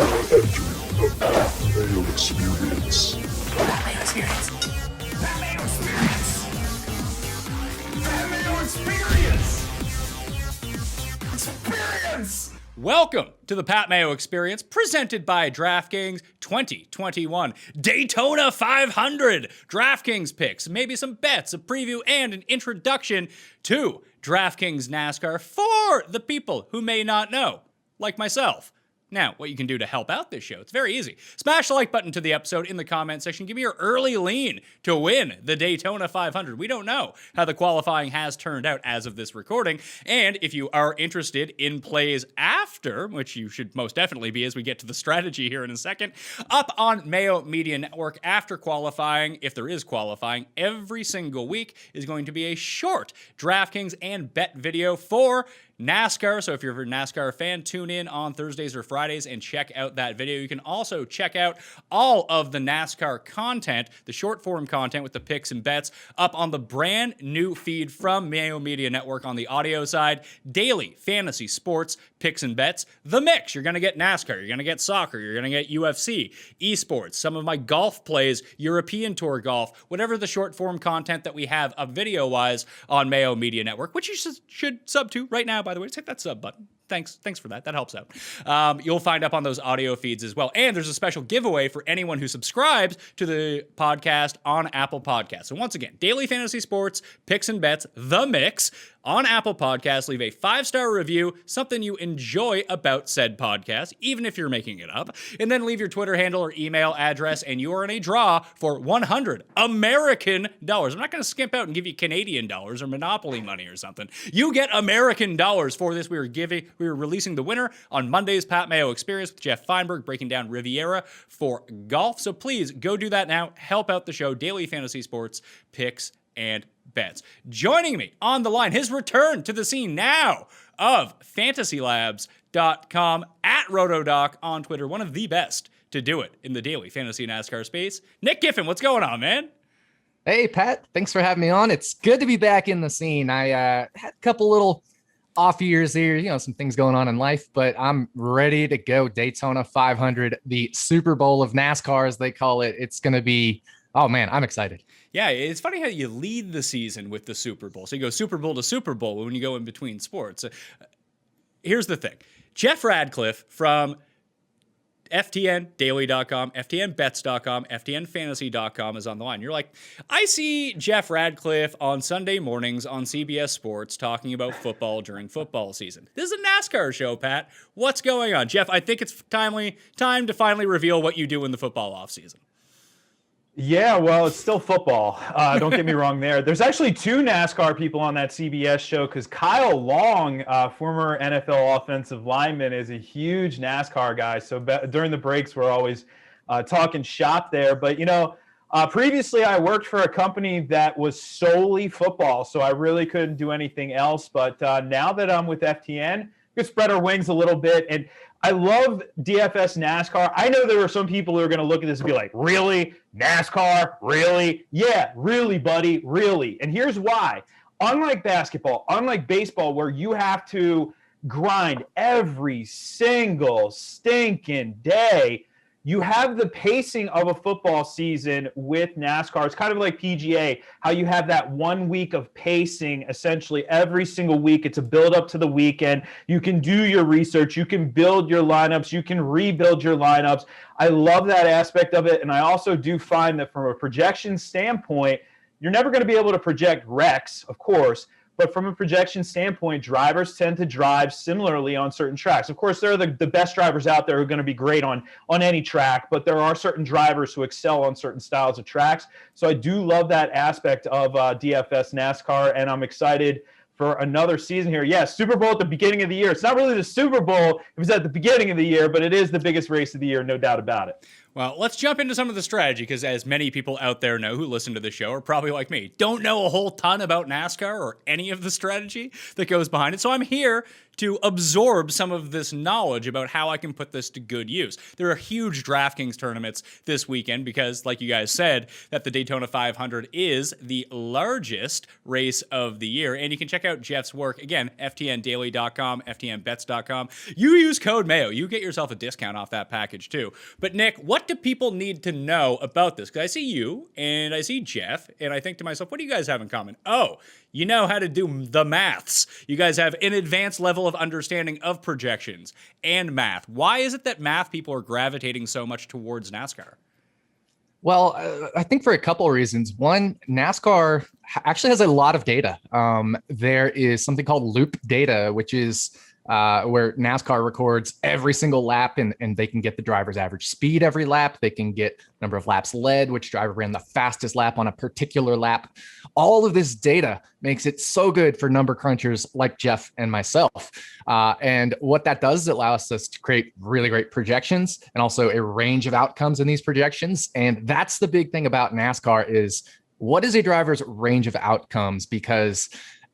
The Mayo Experience. Mayo Experience. Mayo Experience. Mayo Experience. Experience. Welcome to the Pat Mayo Experience, presented by DraftKings 2021 Daytona 500. DraftKings picks, maybe some bets, a preview, and an introduction to DraftKings NASCAR for the people who may not know, like myself. Now, what you can do to help out this show, it's very easy. Smash the like button to the episode in the comment section. Give me your early lean to win the Daytona 500. We don't know how the qualifying has turned out as of this recording. And if you are interested in plays after, which you should most definitely be as we get to the strategy here in a second, up on Mayo Media Network after qualifying, if there is qualifying, every single week is going to be a short DraftKings and bet video for NASCAR. So if you're a NASCAR fan, tune in on Thursdays or Fridays and check out that video. You can also check out all of the NASCAR content, the short form content with the picks and bets, up on the brand new feed from Mayo Media Network on the audio side. Daily fantasy sports, picks and bets, the mix. You're going to get NASCAR, you're going to get soccer, you're going to get UFC, esports, some of my golf plays, European Tour golf, whatever the short form content that we have video-wise on Mayo Media Network, which you should sub to right now, by the way. Just hit that sub button. Thanks for that. That helps out. You'll find up on those audio feeds as well. And there's a special giveaway for anyone who subscribes to the podcast on Apple Podcasts. So once again, daily fantasy sports, picks and bets, the mix on Apple Podcasts. Leave a 5-star review, something you enjoy about said podcast, even if you're making it up. And then leave your Twitter handle or email address, and you are in a draw for 100 American dollars. I'm not going to skimp out and give you Canadian dollars or Monopoly money or something. You get American dollars for this. We were releasing the winner on Monday's Pat Mayo Experience with Jeff Feinberg breaking down Riviera for golf. So please go do that now. Help out the show. Daily fantasy sports, picks, and bets. Joining me on the line, his return to the scene now of fantasylabs.com at Rotodoc on Twitter. One of the best to do it in the daily fantasy NASCAR space. Nick Giffen, what's going on, man? Hey, Pat. Thanks for having me on. It's good to be back in the scene. I had a couple little off years here, some things going on in life, but I'm ready to go. Daytona 500, the Super Bowl of NASCAR, as they call it. It's going to be, oh man, I'm excited. Yeah, it's funny how you lead the season with the Super Bowl. So you go Super Bowl to Super Bowl when you go in between sports. Here's the thing. Jeff Ratcliffe from FTNdaily.com, FTNbets.com, FTNfantasy.com is on the line. You're like, I see Jeff Ratcliffe on Sunday mornings on CBS Sports talking about football during football season. This is a NASCAR show, Pat. What's going on? Jeff, I think it's time to finally reveal what you do in the football offseason. Yeah, well, it's still football. Don't get me wrong there. There's actually two NASCAR people on that CBS show because Kyle Long, former NFL offensive lineman, is a huge NASCAR guy. So during the breaks, we're always talking shop there. But, previously I worked for a company that was solely football, so I really couldn't do anything else. But now that I'm with FTN, we could spread our wings a little bit. And I love DFS NASCAR. I know there are some people who are going to look at this and be like, really? NASCAR? Really? Yeah, really, buddy, really. And here's why. Unlike basketball, unlike baseball, where you have to grind every single stinking day, you have the pacing of a football season with NASCAR. It's kind of like PGA, how you have that 1 week of pacing essentially every single week. It's a build up to the weekend. You can do your research. You can build your lineups. You can rebuild your lineups. I love that aspect of it. And I also do find that from a projection standpoint, you're never going to be able to project wrecks, of course. But from a projection standpoint, drivers tend to drive similarly on certain tracks. Of course, there are the best drivers out there who are going to be great on any track, but there are certain drivers who excel on certain styles of tracks. So I do love that aspect of DFS NASCAR, and I'm excited for another season here. Yes, Super Bowl at the beginning of the year. It's not really the Super Bowl. It was at the beginning of the year, but it is the biggest race of the year, no doubt about it. Well, let's jump into some of the strategy because as many people out there know who listen to the show are probably like me, don't know a whole ton about NASCAR or any of the strategy that goes behind it. So I'm here to absorb some of this knowledge about how I can put this to good use. There are huge DraftKings tournaments this weekend because, like you guys said, that the Daytona 500 is the largest race of the year. And you can check out Jeff's work, again, ftndaily.com, ftnbets.com. You use code Mayo. You get yourself a discount off that package too. But Nick, what do people need to know about this? Because I see you and I see Jeff and I think to myself, what do you guys have in common? Oh, you know how to do the maths. You guys have an advanced level of understanding of projections and math. Why is it that math people are gravitating so much towards NASCAR? Well, I think for a couple of reasons. One, NASCAR actually has a lot of data. There is something called loop data, which is where NASCAR records every single lap and they can get the driver's average speed every lap. They can get number of laps led, which driver ran the fastest lap on a particular lap. All of this data makes it so good for number crunchers like Jeff and myself. And what that does is it allows us to create really great projections and also a range of outcomes in these projections. And that's the big thing about NASCAR is what is a driver's range of outcomes? Because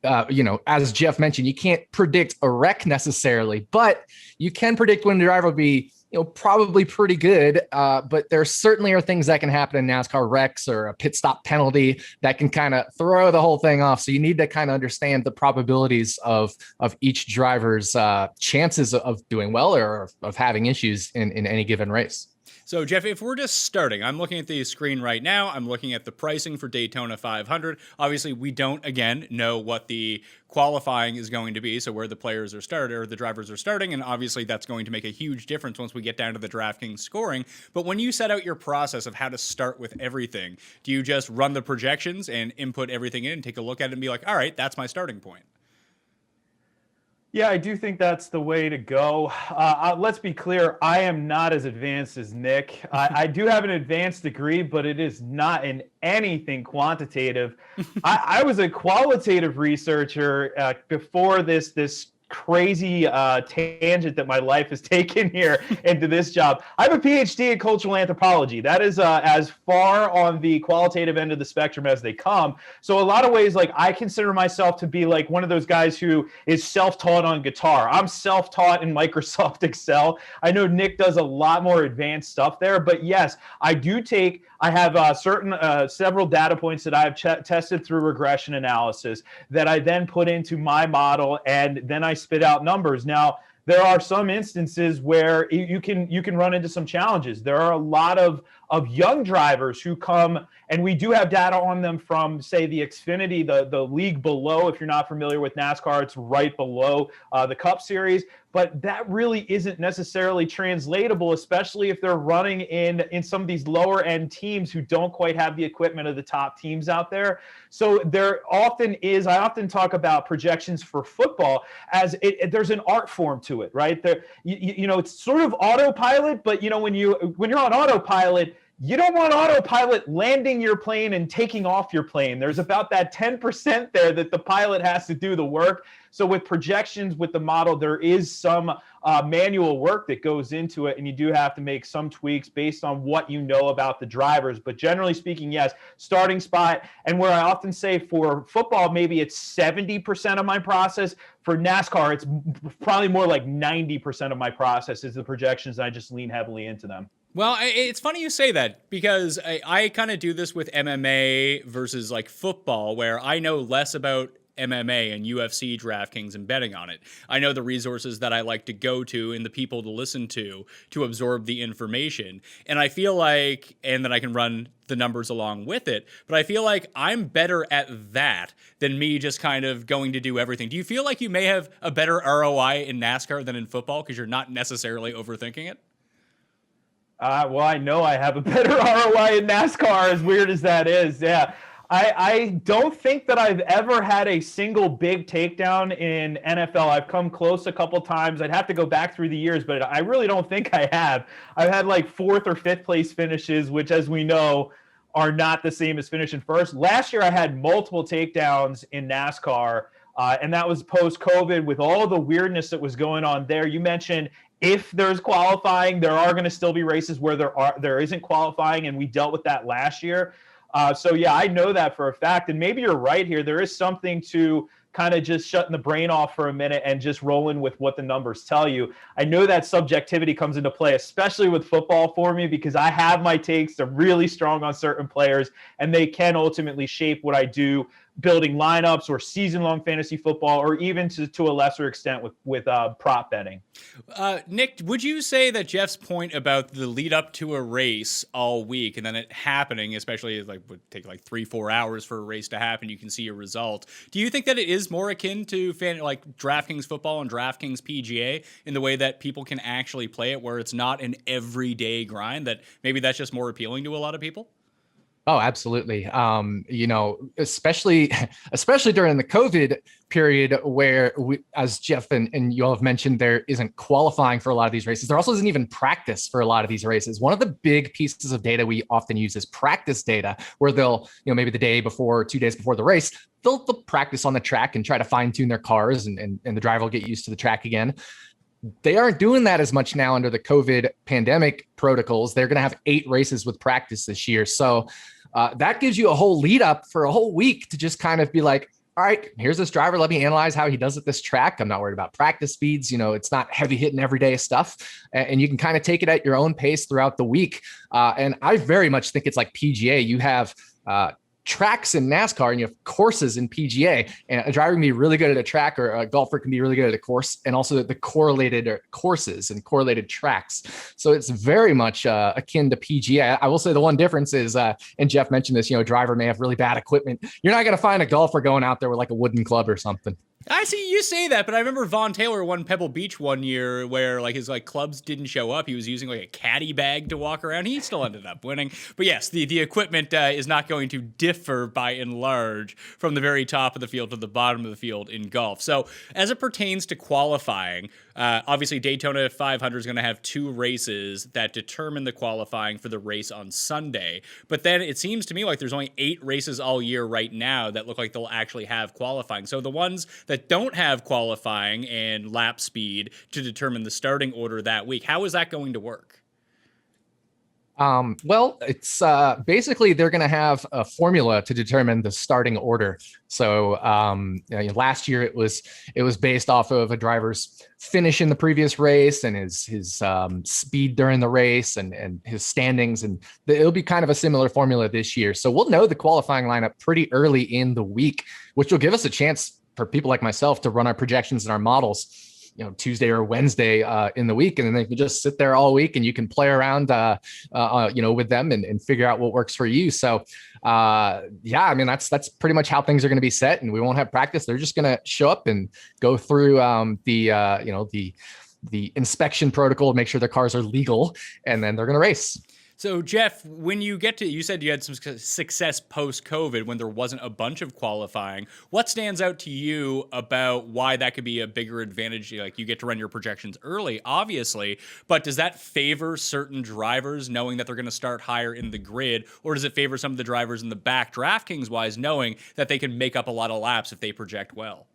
as Jeff mentioned, you can't predict a wreck necessarily, but you can predict when the driver will be, probably pretty good. But there certainly are things that can happen in NASCAR wrecks or a pit stop penalty that can kind of throw the whole thing off. So you need to kind of understand the probabilities of each driver's chances of doing well or of having issues in any given race. So, Jeff, if we're just starting, I'm looking at the screen right now. I'm looking at the pricing for Daytona 500. Obviously, we don't, again, know what the qualifying is going to be, so where the players are starting or the drivers are starting, and obviously that's going to make a huge difference once we get down to the DraftKings scoring. But when you set out your process of how to start with everything, do you just run the projections and input everything in and take a look at it and be like, all right, that's my starting point? Yeah, I do think that's the way to go. Let's be clear. I am not as advanced as Nick. I do have an advanced degree, but it is not in anything quantitative. I was a qualitative researcher before this crazy tangent that my life has taken here into this job. I have a PhD in cultural anthropology. That is as far on the qualitative end of the spectrum as they come. So a lot of ways, like I consider myself to be like one of those guys who is self-taught on guitar. I'm self-taught in Microsoft Excel. I know Nick does a lot more advanced stuff there, but yes, I have several data points that I've tested through regression analysis that I then put into my model, and then I spit out numbers. Now, there are some instances where you can run into some challenges. There are a lot of young drivers who come, and we do have data on them from, say, the Xfinity, the league below. If you're not familiar with NASCAR, it's right below the Cup Series. But that really isn't necessarily translatable, especially if they're running in some of these lower end teams who don't quite have the equipment of the top teams out there. So there often is, I often talk about projections for football as there's an art form to it, right? It's sort of autopilot, but when you're on autopilot, you don't want autopilot landing your plane and taking off your plane. There's about that 10% there that the pilot has to do the work. So with projections, with the model, there is some manual work that goes into it, and you do have to make some tweaks based on what you know about the drivers. But generally speaking, yes, starting spot. And where I often say for football, maybe it's 70% of my process. For NASCAR, it's probably more like 90% of my process is the projections, and I just lean heavily into them. Well, it's funny you say that because I kind of do this with MMA versus like football, where I know less about MMA and UFC DraftKings and betting on it. I know the resources that I like to go to and the people to listen to absorb the information. And I feel like, and then I can run the numbers along with it, but I feel like I'm better at that than me just kind of going to do everything. Do you feel like you may have a better ROI in NASCAR than in football because you're not necessarily overthinking it? Well, I know I have a better ROI in NASCAR, as weird as that is. Yeah. I don't think that I've ever had a single big takedown in NFL. I've come close a couple times. I'd have to go back through the years, but I really don't think I have. I've had like 4th or 5th place finishes, which, as we know, are not the same as finishing first. Last year, I had multiple takedowns in NASCAR. And that was post-COVID with all the weirdness that was going on there. You mentioned if there's qualifying, there are going to still be races where there isn't qualifying, and we dealt with that last year. So yeah, I know that for a fact, and maybe you're right here. There is something to kind of just shutting the brain off for a minute and just rolling with what the numbers tell you. I know that subjectivity comes into play, especially with football for me, because I have my takes. They're really strong on certain players, and they can ultimately shape what I do building lineups or season-long fantasy football, or even to a lesser extent with prop betting. Nick, would you say that Jeff's point about the lead up to a race all week and then it happening, especially like would take like 3-4 hours for a race to happen, you can see a result. Do you think that it is more akin to like DraftKings football and DraftKings PGA in the way that people can actually play it, where it's not an everyday grind, that maybe that's just more appealing to a lot of people? Oh, absolutely. Especially during the COVID period where as Jeff and you all have mentioned, there isn't qualifying for a lot of these races. There also isn't even practice for a lot of these races. One of the big pieces of data we often use is practice data, where they'll, maybe the day before, 2 days before the race, they'll practice on the track and try to fine tune their cars, and the driver will get used to the track again. They aren't doing that as much now under the COVID pandemic protocols. They're going to have 8 races with practice this year. So that gives you a whole lead up for a whole week to just kind of be like, all right, here's this driver. Let me analyze how he does at this track. I'm not worried about practice speeds. It's not heavy hitting everyday stuff. And you can kind of take it at your own pace throughout the week. And I very much think it's like PGA. You have tracks in NASCAR and you have courses in PGA, and a driver can be really good at a track, or a golfer can be really good at a course, and also the correlated courses and correlated tracks. So it's very much akin to PGA. I will say the one difference is, and Jeff mentioned this, driver may have really bad equipment. You're not going to find a golfer going out there with like a wooden club or something. I see you say that, but I remember Vaughn Taylor won Pebble Beach one year where like his clubs didn't show up. He was using like a caddy bag to walk around. He still ended up winning. But yes, the equipment is not going to differ by and large from the very top of the field to the bottom of the field in golf. So as it pertains to qualifying, obviously Daytona 500 is going to have 2 races that determine the qualifying for the race on Sunday. But then it seems to me like there's only 8 races all year right now that look like they'll actually have qualifying. So the ones that don't have qualifying and lap speed to determine the starting order that week, how is that going to work? Well, it's basically they're going to have a formula to determine the starting order. So last year it was based off of a driver's finish in the previous race and his speed during the race and his standings, and it'll be kind of a similar formula this year. So we'll know the qualifying lineup pretty early in the week, which will give us a chance for people like myself to run our projections and our models Tuesday or Wednesday in the week, and then they can just sit there all week and you can play around with them and figure out what works for you. So that's pretty much how things are going to be set, and we won't have practice. They're just going to show up and go through the inspection protocol, make sure their cars are legal, and then they're going to race. So, Jeff, when you said you had some success post-COVID when there wasn't a bunch of qualifying. What stands out to you about why that could be a bigger advantage? Like, you get to run your projections early, obviously, but does that favor certain drivers knowing that they're going to start higher in the grid, or does it favor some of the drivers in the back, DraftKings-wise, knowing that they can make up a lot of laps if they project well?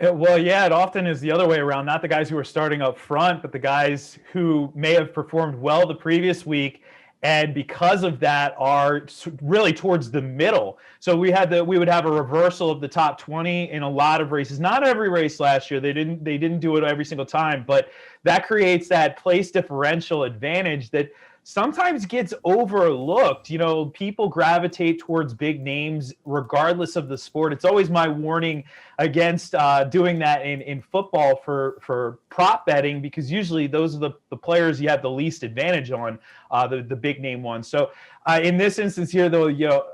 Well, yeah, it often is the other way around. Not the guys who are starting up front, but the guys who may have performed well the previous week, and because of that are really towards the middle. So we would have a reversal of the top 20 in a lot of races. Not every race last year. They didn't do it every single time, but that creates that place differential advantage that sometimes gets overlooked. People gravitate towards big names regardless of the sport. It's always my warning against doing that in football for prop betting, because usually those are the players you have the least advantage on, the big name ones. So in this instance here, though,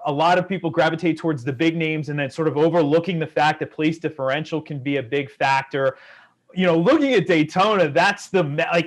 a lot of people gravitate towards the big names and then sort of overlooking the fact that place differential can be a big factor. Looking at Daytona, that's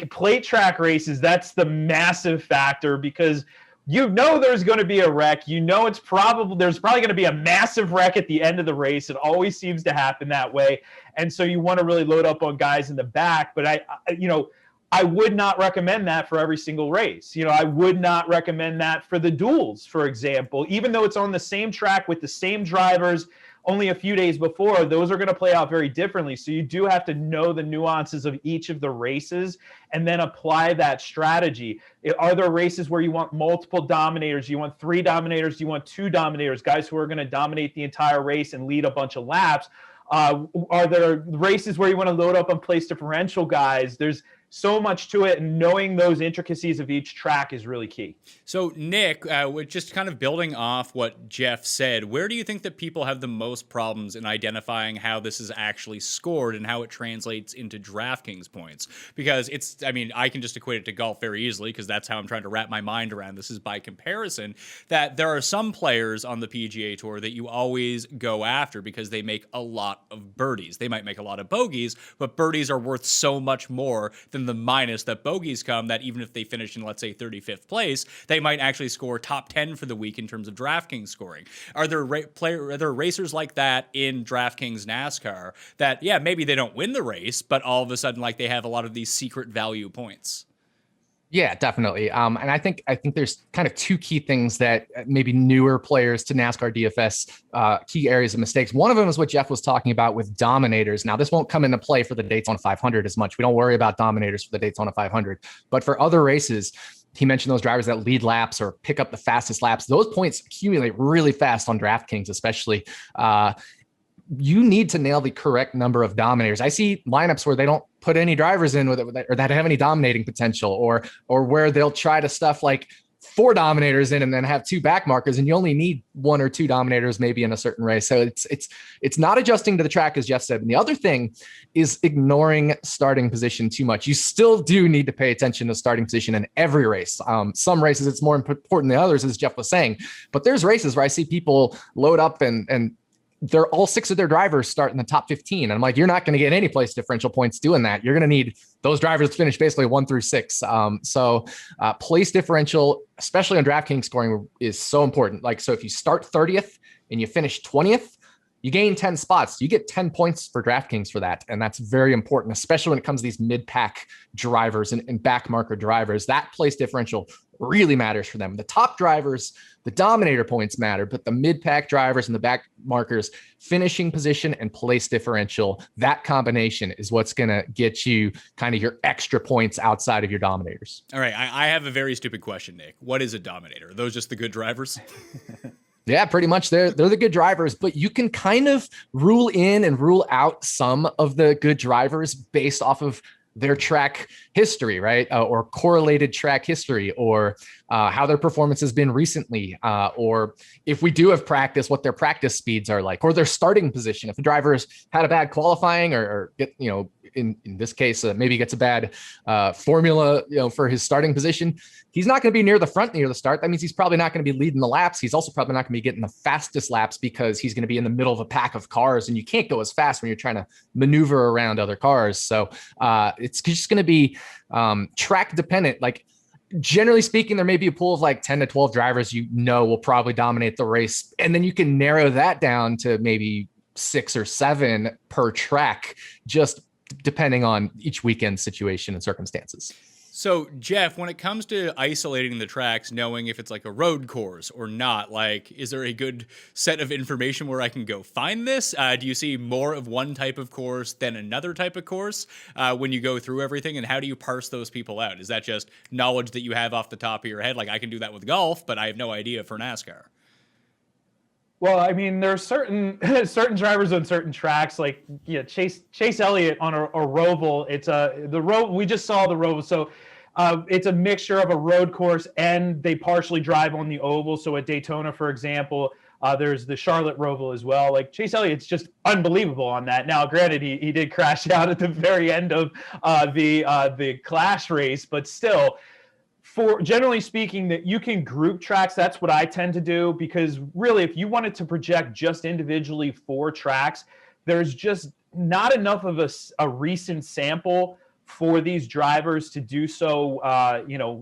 plate track races, that's the massive factor, because there's going to be a wreck. There's probably going to be a massive wreck at the end of the race. It always seems to happen that way. And so you want to really load up on guys in the back. But I would not recommend that for every single race. I would not recommend that for the duels, for example, even though it's on the same track with the same drivers. only a few days before, those are going to play out very differently. So you do have to know the nuances of each of the races and then apply that strategy. Are there races where you want multiple dominators? You want 3 dominators? You want 2 dominators, guys who are going to dominate the entire race and lead a bunch of laps? Are there races where you want to load up on place differential guys? There's so much to it, and knowing those intricacies of each track is really key. So, Nick, with just kind of building off what Jeff said, where do you think that people have the most problems in identifying how this is actually scored and how it translates into DraftKings points? Because I can just equate it to golf very easily because that's how I'm trying to wrap my mind around this, is by comparison, that there are some players on the PGA Tour that you always go after because they make a lot of birdies. They might make a lot of bogeys, but birdies are worth so much more than the minus that bogeys come, that even if they finish in, let's say, 35th place, they might actually score top 10 for the week in terms of DraftKings scoring. Are there racers like that in DraftKings NASCAR that, yeah, maybe they don't win the race, but all of a sudden, like, they have a lot of these secret value points? Yeah, definitely. And I think there's kind of 2 key things that maybe newer players to NASCAR DFS, key areas of mistakes. One of them is what Jeff was talking about with dominators. Now, this won't come into play for the Daytona 500 as much. We don't worry about dominators for the Daytona 500, but for other races, he mentioned those drivers that lead laps or pick up the fastest laps. Those points accumulate really fast on DraftKings, especially. You need to nail the correct number of dominators. I see lineups where they don't put any drivers in with it, or that have any dominating potential, or where they'll try to stuff like 4 dominators in and then have 2 back markers, and you only need 1 or 2 dominators maybe in a certain race. So it's not adjusting to the track, as Jeff said. And the other thing is ignoring starting position too much. You still do need to pay attention to starting position in every race. Some races it's more important than others, as Jeff was saying. But there's races where I see people load up and they're all 6 of their drivers start in the top 15. And I'm like, you're not going to get any place differential points doing that. You're going to need those drivers to finish basically 1 through 6. So place differential, especially on DraftKings scoring, is so important. Like, so if you start 30th and you finish 20th, you gain 10 spots. You get 10 points for DraftKings for that. And that's very important, especially when it comes to these mid-pack drivers and back marker drivers. That place differential really matters for them. The top drivers, the dominator points matter, but the mid-pack drivers and the back markers, finishing position and place differential, that combination is what's going to get you kind of your extra points outside of your dominators. All right, I have a very stupid question, Nick. What is a dominator? Are those just the good drivers? Yeah, pretty much. They're the good drivers, but you can kind of rule in and rule out some of the good drivers based off of their track history, right? Or correlated track history, or how their performance has been recently, or if we do have practice, what their practice speeds are like, or their starting position. If the driver's had a bad qualifying, or get, in this case, maybe gets a bad formula, for his starting position, he's not going to be near the front near the start. That means he's probably not going to be leading the laps. He's also probably not going to be getting the fastest laps because he's going to be in the middle of a pack of cars, and you can't go as fast when you're trying to maneuver around other cars. So it's just going to be track dependent. Like, generally speaking, there may be a pool of like 10 to 12 drivers will probably dominate the race, and then you can narrow that down to maybe 6 or 7 per track, just depending on each weekend situation and circumstances. So, Jeff, when it comes to isolating the tracks, knowing if it's like a road course or not, like, is there a good set of information where I can go find this? Do you see more of one type of course than another type of course when you go through everything? And how do you parse those people out? Is that just knowledge that you have off the top of your head? Like, I can do that with golf, but I have no idea for NASCAR. Well, I mean, there are certain drivers on certain tracks, like Chase Elliott on a Roval. It's we just saw the Roval, so it's a mixture of a road course and they partially drive on the oval. So at Daytona, for example, there's the Charlotte Roval as well. Like, Chase Elliott's just unbelievable on that. Now, granted, he did crash out at the very end of the Clash race, but still. For generally speaking, that you can group tracks. That's what I tend to do, because really, if you wanted to project just individually 4 tracks, there's just not enough of a recent sample for these drivers to do so,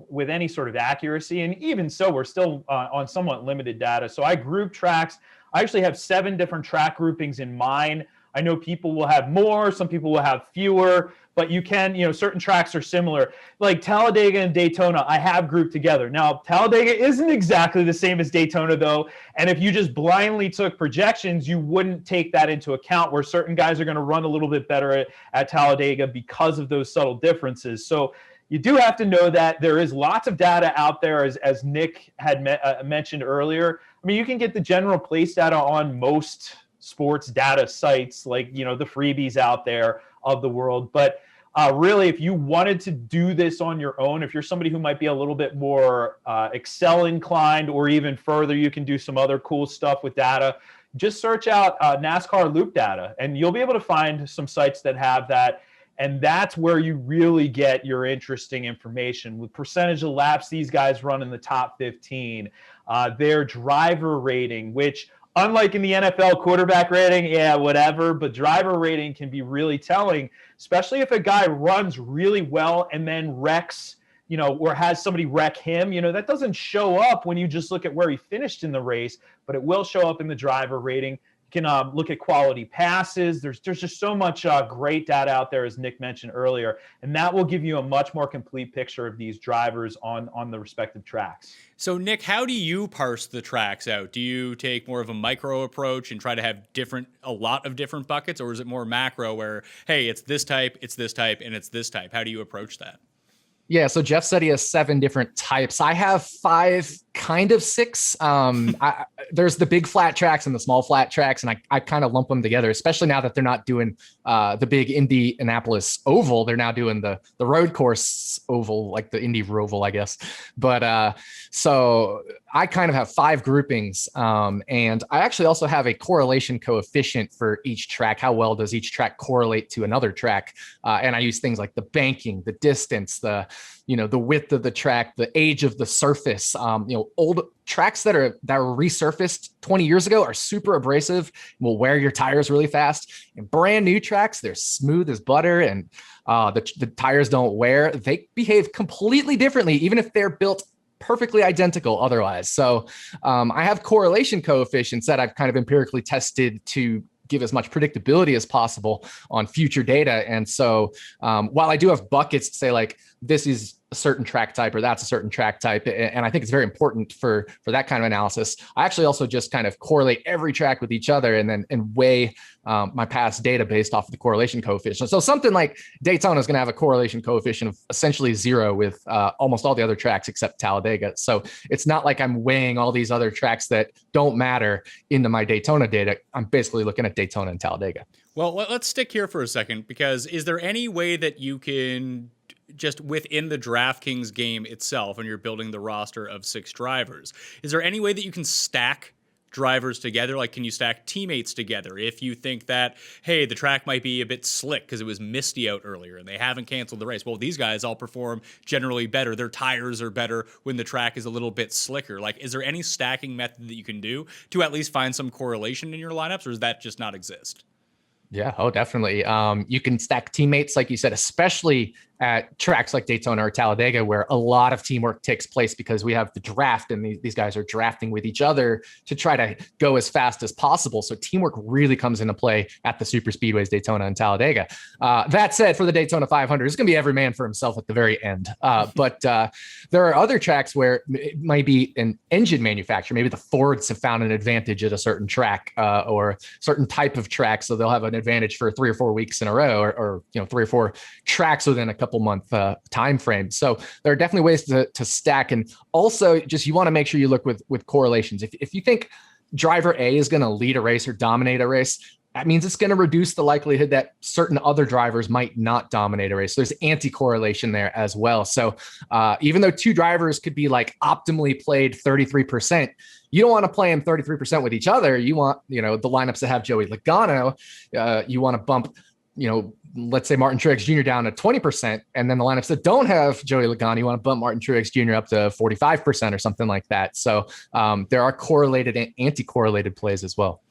with any sort of accuracy. And even so, we're still on somewhat limited data. So I group tracks. I actually have 7 different track groupings in mind. I know people will have more, some people will have fewer, but you can, certain tracks are similar. Like Talladega and Daytona, I have grouped together. Now, Talladega isn't exactly the same as Daytona, though. And if you just blindly took projections, you wouldn't take that into account, where certain guys are going to run a little bit better at Talladega because of those subtle differences. So you do have to know that there is lots of data out there, as Nick had mentioned earlier. I mean, you can get the general place data on most sports data sites, like, the freebies out there of the world. But really, if you wanted to do this on your own, if you're somebody who might be a little bit more Excel inclined, or even further, you can do some other cool stuff with data. Just search out NASCAR loop data, and you'll be able to find some sites that have that. And that's where you really get your interesting information. With percentage of laps these guys run in the top 15, their driver rating, which, unlike in the NFL quarterback rating, yeah, whatever, but driver rating can be really telling, especially if a guy runs really well and then wrecks, or has somebody wreck him. That doesn't show up when you just look at where he finished in the race, but it will show up in the driver rating. You can look at quality passes. There's just so much great data out there, as Nick mentioned earlier, and that will give you a much more complete picture of these drivers on the respective tracks. So, Nick, how do you parse the tracks out? Do you take more of a micro approach and try to have a lot of different buckets, or is it more macro where, hey, it's this type, and it's this type? How do you approach that? Yeah, so Jeff said he has 7 different types. I have 5, kind of 6. There's the big flat tracks and the small flat tracks, and I kind of lump them together, especially now that they're not doing the big Indianapolis oval. They're now doing the road course oval, like the Indy Roval, I guess. But so I kind of have 5 groupings, and I actually also have a correlation coefficient for each track. How well does each track correlate to another track? And I use things like the banking, the distance, the width of the track, the age of the surface. Old tracks that are resurfaced 20 years ago are super abrasive, will wear your tires really fast. And brand new tracks, they're smooth as butter, and the tires don't wear. They behave completely differently, even if they're built perfectly identical otherwise. So I have correlation coefficients that I've kind of empirically tested to give as much predictability as possible on future data. And so while I do have buckets to say, like, this is a certain track type or that's a certain track type, and I think it's very important for that kind of analysis, I actually also just kind of correlate every track with each other and weigh my past data based off of the correlation coefficient. So something like Daytona is going to have a correlation coefficient of essentially 0 with almost all the other tracks except Talladega. So it's not like I'm weighing all these other tracks that don't matter into my Daytona data. I'm basically looking at Daytona and Talladega. Well, let's stick here for a second, because is there any way that you can, just within the DraftKings game itself, when you're building the roster of 6 drivers, is there any way that you can stack drivers together? Like, can you stack teammates together if you think that, hey, the track might be a bit slick because it was misty out earlier and they haven't canceled the race? Well, these guys all perform generally better. Their tires are better when the track is a little bit slicker. Like, is there any stacking method that you can do to at least find some correlation in your lineups, or does that just not exist? Yeah, definitely. You can stack teammates, like you said, especially at tracks like Daytona or Talladega, where a lot of teamwork takes place because we have the draft and these guys are drafting with each other to try to go as fast as possible. So teamwork really comes into play at the super speedways, Daytona and Talladega. That said, for the Daytona 500, it's going to be every man for himself at the very end. But there are other tracks where it might be an engine manufacturer. Maybe the Fords have found an advantage at a certain track or certain type of track. So they'll have an advantage for 3 or 4 weeks in a row, or 3 or 4 tracks within a couple month time frame. So there are definitely ways to stack. And also, just, you want to make sure you look with correlations. If you think driver A is going to lead a race or dominate a race, that means it's going to reduce the likelihood that certain other drivers might not dominate a race. So there's anti-correlation there as well. So even though 2 drivers could be like optimally played 33%, you don't want to play them 33% with each other. You want, the lineups that have Joey Logano, you want to bump, let's say Martin Truex Jr. down to 20%, and then the lineups that don't have Joey Logano, you want to bump Martin Truex Jr. up to 45% or something like that. So there are correlated and anti-correlated plays as well.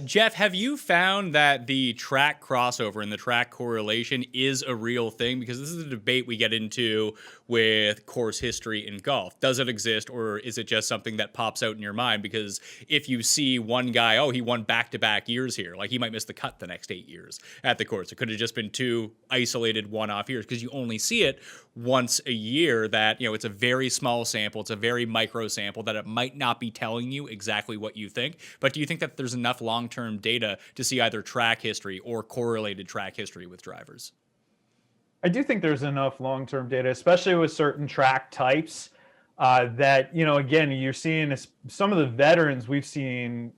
Jeff, have you found that the track crossover and the track correlation is a real thing? Because this is a debate we get into with course history in golf? Does it exist, or is it just something that pops out in your mind? Because if you see one guy, oh, he won back-to-back years here, like he might miss the cut the next 8 years at the course. It could have just been 2 isolated one-off years, because you only see it once a year. That, you know, it's a very small sample, it's a very micro sample, that it might not be telling you exactly what you think. But do you think that there's enough long-term data to see either track history or correlated track history with drivers? I do think there's enough long-term data, especially with certain track types, that, you know, again, you're seeing some of the veterans we've seen,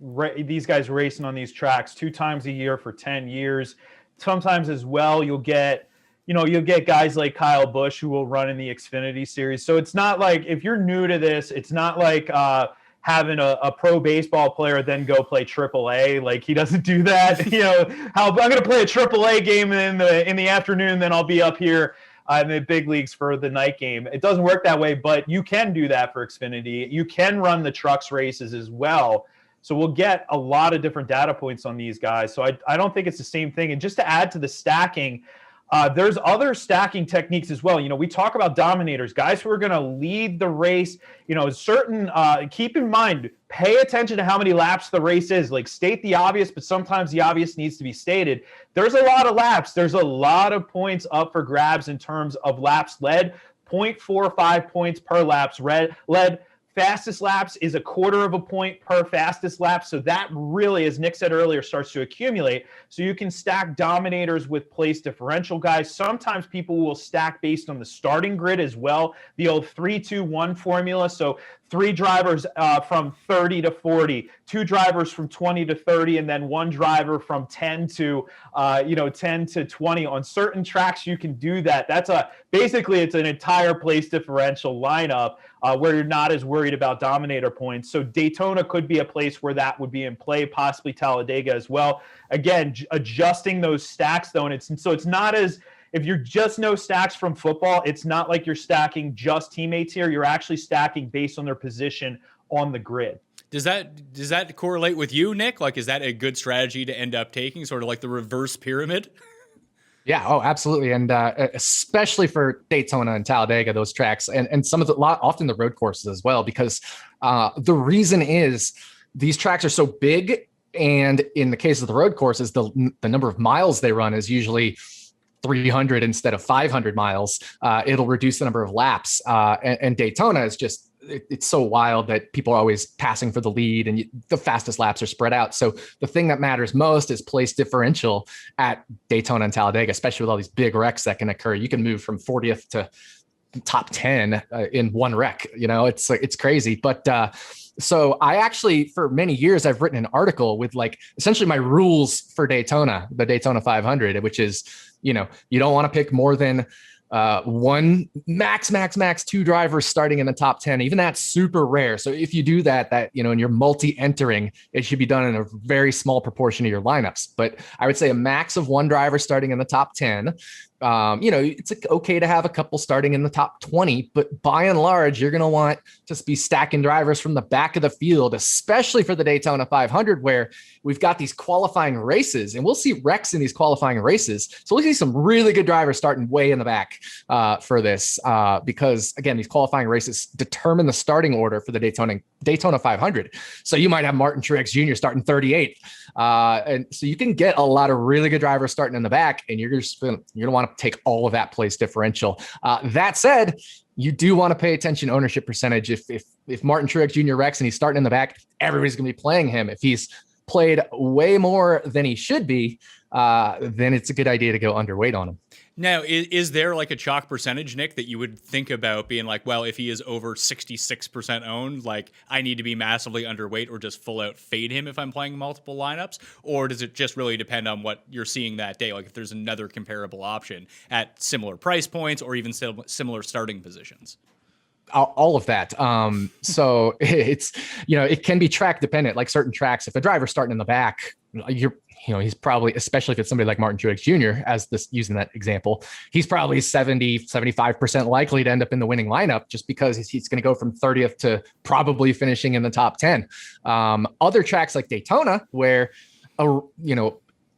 these guys racing on these tracks 2 times a year for 10 years. Sometimes as well, you'll get guys like Kyle Busch who will run in the Xfinity series. So it's not like, if you're new to this, it's not like having a pro baseball player then go play AAA. Like, he doesn't do that. You know, I'm going to play a AAA game in the afternoon, then I'll be up here in the big leagues for the night game. It doesn't work that way, but you can do that for Xfinity. You can run the trucks races as well. So we'll get a lot of different data points on these guys. So I don't think it's the same thing. And just to add to the stacking, there's other stacking techniques as well. You know, we talk about dominators, guys who are going to lead the race. You know, keep in mind, pay attention to how many laps the race is. Like, state the obvious, but sometimes the obvious needs to be stated. There's a lot of laps. There's a lot of points up for grabs in terms of laps led. 0.45 points per laps led. Fastest laps is 1/4 of a point per fastest lap. So that really, as Nick said earlier, starts to accumulate. So you can stack dominators with place differential guys. Sometimes people will stack based on the starting grid as well. The old 3-2-1 formula. So 3 drivers from 30 to 40, 2 drivers from 20 to 30, and then 1 driver from 10 to 20. On certain tracks, you can do that. Basically it's an entire place differential lineup where you're not as worried about dominator points. So Daytona could be a place where that would be in play, possibly Talladega as well. Again, adjusting those stacks though, and it's not as, if you're just no stacks from football, it's not like you're stacking just teammates here. You're actually stacking based on their position on the grid. Does that correlate with you, Nick? Like, is that a good strategy to end up taking, sort of like the reverse pyramid? Yeah, oh, absolutely. And especially for Daytona and Talladega, those tracks, and some of often the road courses as well, because the reason is these tracks are so big. And in the case of the road courses, the number of miles they run is usually 300 instead of 500 miles. It'll reduce the number of laps. And Daytona is just, it's so wild that people are always passing for the lead, and the fastest laps are spread out. So the thing that matters most is place differential at Daytona and Talladega, especially with all these big wrecks that can occur. You can move from 40th to top 10 in one wreck. You know, it's crazy. But so I actually, for many years, I've written an article with like essentially my rules for Daytona, the Daytona 500, which is, you know, you don't want to pick more than 1 max 2 drivers starting in the top 10. Even that's super rare. So if you do that, you know, and you're multi-entering, it should be done in a very small proportion of your lineups. But I would say a max of 1 driver starting in the top 10. You know, it's okay to have a couple starting in the top 20, but by and large, you're going to want to be stacking drivers from the back of the field, especially for the Daytona 500, where we've got these qualifying races, and we'll see wrecks in these qualifying races. So we'll see some really good drivers starting way in the back for this, because again, these qualifying races determine the starting order for the Daytona 500. So you might have Martin Truex Jr. starting 38th. And so you can get a lot of really good drivers starting in the back, and you're going to want to take all of that place differential. That said, you do want to pay attention to ownership percentage. If Martin Truex Jr. wrecks and he's starting in the back, everybody's going to be playing him. If he's played way more than he should be, then it's a good idea to go underweight on him. Now, is there like a chalk percentage, Nick, that you would think about being like, well, if he is over 66% owned, like I need to be massively underweight or just full out fade him if I'm playing multiple lineups? Or does it just really depend on what you're seeing that day? Like if there's another comparable option at similar price points or even similar starting positions? All of that. So it's, you know, it can be track dependent, like certain tracks. If a driver's starting in the back, he's probably, especially if it's somebody like Martin Truex Jr., as this, using that example, he's probably 75% likely to end up in the winning lineup just because he's going to go from 30th to probably finishing in the top 10. Other tracks like Daytona, where,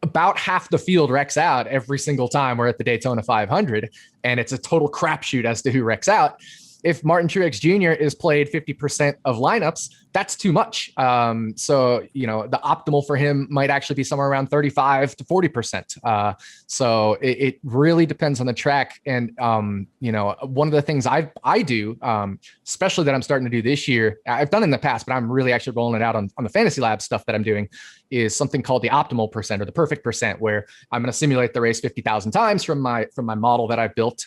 about half the field wrecks out every single time we're at the Daytona 500, and it's a total crapshoot as to who wrecks out. If Martin Truex Jr. is played 50% of lineups, that's too much. So, the optimal for him might actually be somewhere around 35 to 40%. So it really depends on the track. And, one of the things I do, especially that I'm starting to do this year, I've done in the past, but I'm really actually rolling it out on the Fantasy Lab stuff that I'm doing, is something called the optimal percent or the perfect percent, where I'm going to simulate the race 50,000 times from my model that I've built,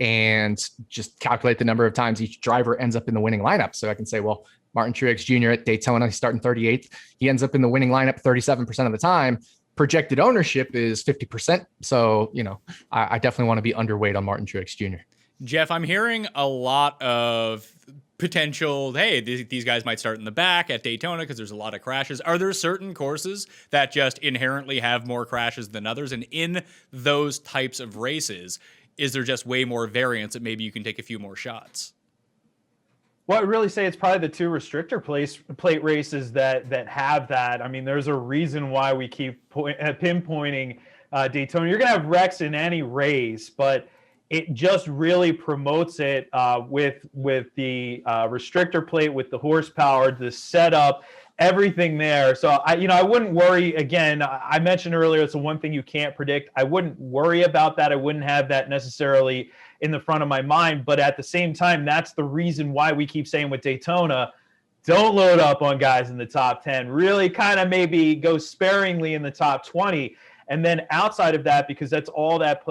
and just calculate the number of times each driver ends up in the winning lineup. So I can say, well, Martin Truex Jr. at Daytona, he's starting 38th. He ends up in the winning lineup 37% of the time. Projected ownership is 50%. So, I definitely want to be underweight on Martin Truex Jr. Jeff, I'm hearing a lot of potential, hey, these guys might start in the back at Daytona because there's a lot of crashes. Are there certain courses that just inherently have more crashes than others? And in those types of races, is there just way more variance that maybe you can take a few more shots? Well, I'd really say it's probably the two restrictor plate races that have that. I mean, there's a reason why we keep pinpointing Daytona. You're going to have wrecks in any race, but it just really promotes it with the restrictor plate, with the horsepower, the setup, everything there. So I wouldn't worry. Again, I mentioned earlier, it's the one thing you can't predict. I wouldn't worry about that. I wouldn't have that necessarily in the front of my mind. But at the same time, that's the reason why we keep saying with Daytona, don't load up on guys in the top 10. Really kind of maybe go sparingly in the top 20. And then outside of that, because that's all that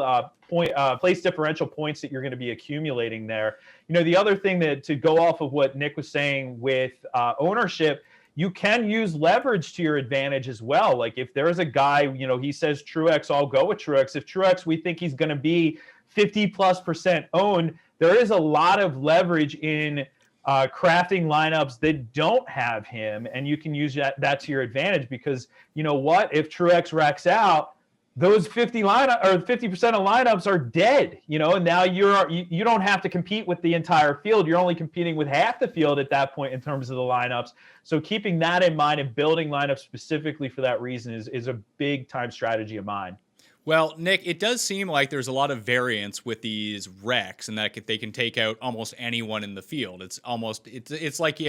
place differential points that you're going to be accumulating there. The other thing that to go off of what Nick was saying with ownership, you can use leverage to your advantage as well. Like if there's a guy, he says Truex, I'll go with Truex. If Truex, we think he's going to be 50+% owned, there is a lot of leverage in crafting lineups that don't have him, and you can use that to your advantage because if Truex racks out, those 50% of lineups are dead, and now you don't have to compete with the entire field. You're only competing with half the field at that point in terms of the lineups. So keeping that in mind and building lineups specifically for that reason is a big time strategy of mine. Well, Nick, it does seem like there's a lot of variance with these wrecks and that they can take out almost anyone in the field. It's like,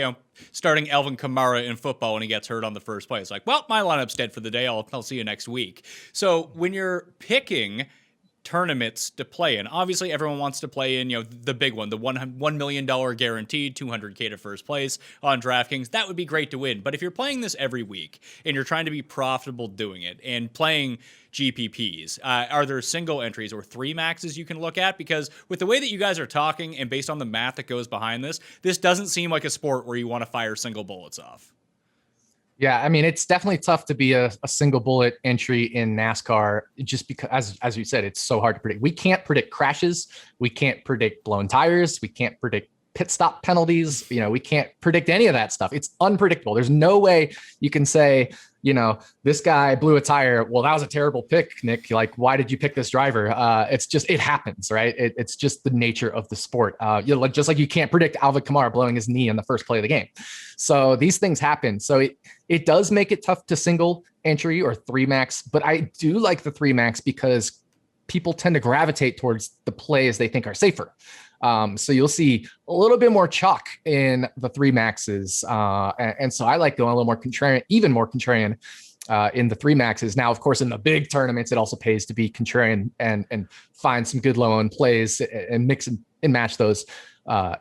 starting Alvin Kamara in football when he gets hurt on the first play. It's like, well, my lineup's dead for the day. I'll see you next week. So when you're picking tournaments to play in, obviously everyone wants to play in, the big one, the $1 million guaranteed, $200K to first place on DraftKings. That would be great to win. But if you're playing this every week and you're trying to be profitable doing it and playing GPPs, are there single entries or three maxes you can look at? Because with the way that you guys are talking and based on the math that goes behind this doesn't seem like a sport where you want to fire single bullets off. Yeah, I mean, it's definitely tough to be a single bullet entry in NASCAR just because, as you said, it's so hard to predict. We can't predict crashes. We can't predict blown tires. We can't predict pit stop penalties. We can't predict any of that stuff. It's unpredictable. There's no way you can say, this guy blew a tire. Well, that was a terrible pick, Nick. Like, why did you pick this driver? It happens, right? It's just the nature of the sport. Just like you can't predict Alvin Kamara blowing his knee in the first play of the game. So these things happen. So it does make it tough to single entry or three max, but I do like the three max because people tend to gravitate towards the plays they think are safer. So you'll see a little bit more chalk in the three maxes. And so I like going a little more contrarian, even more contrarian in the three maxes. Now, of course, in the big tournaments, it also pays to be contrarian and find some good low end plays and mix and match those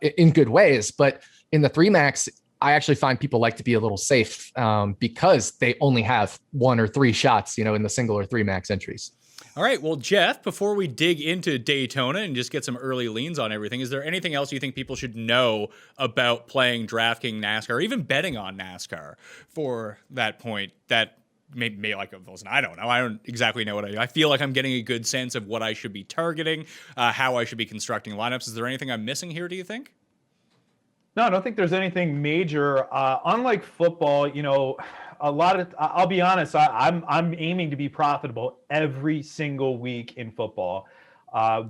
in good ways. But in the three max, I actually find people like to be a little safe because they only have one or three shots, in the single or three max entries. All right. Well, Jeff, before we dig into Daytona and just get some early leans on everything, is there anything else you think people should know about playing DraftKings NASCAR or even betting on NASCAR for that point that may like, listen, I don't know. I don't exactly know what I do. I feel like I'm getting a good sense of what I should be targeting, how I should be constructing lineups. Is there anything I'm missing here, do you think? No, I don't think there's anything major. Unlike football, I'll be honest, I'm aiming to be profitable every single week in football.